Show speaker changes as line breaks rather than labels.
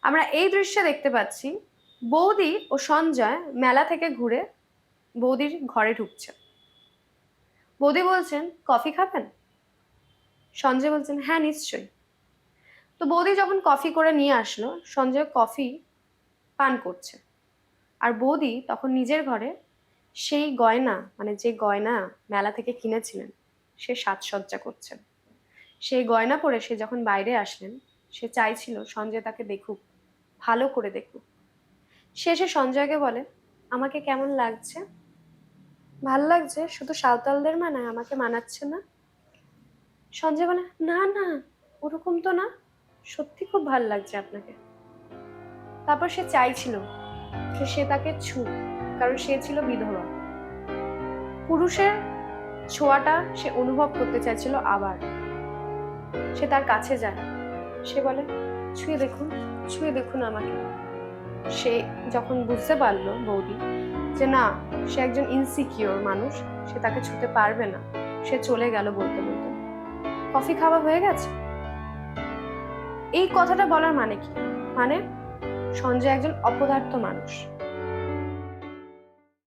আমরা এই দৃশ্যে দেখতে পাচ্ছি বৌদি ও সঞ্জয় মেলা থেকে ঘুরে বৌদির ঘরে ঢুকছে। বৌদি বলছেন, কফি খাবেন? সঞ্জয় বলছেন, হ্যাঁ নিশ্চয়ই। তো বৌদি যখন কফি করে নিয়ে আসলো, সঞ্জয় কফি পান করছে। আর বৌদি তখন নিজের ঘরে সেই গয়না, মানে যে গয়না মেলা থেকে কিনেছিলেন, সে সাজসজ্জা করছেন। সেই গয়না পরে সে যখন বাইরে আসলেন, সে চাইছিল সঞ্জয় তাকে দেখুক, ভালো করে দেখুক। সে এসে সঞ্জয়কে বলে, আমাকে কেমন লাগছে? ভাল লাগছে, শুধু সাঁওতালদের মানায়, আমাকে মানাচ্ছে না। সঞ্জয় বলে, না না, ওরকম তো না, সত্যি খুব ভাল লাগছে আপনাকে। তারপর সে চাইছিল যে সে তাকে ছুক, কারণ সে ছিল বিধবা। পুরুষের ছোঁয়াটা সে অনুভব করতে চাইছিল আবার। সে তার কাছে যায়, সে বলে, ছুঁয়ে দেখুন, ছুঁয়ে দেখুন আমাকে। সে যখন বুঝতে পারলো বৌদি যে না, সে একজন ইনসিকিউর মানুষ, সে তাকে ছুঁতে পারবে না, সে চলে গেল বলতে বলতে, কফি খাওয়া হয়ে গেছে। এই কথাটা বলার মানে কি? মানে সঞ্জয় একজন অপদার্থ মানুষ।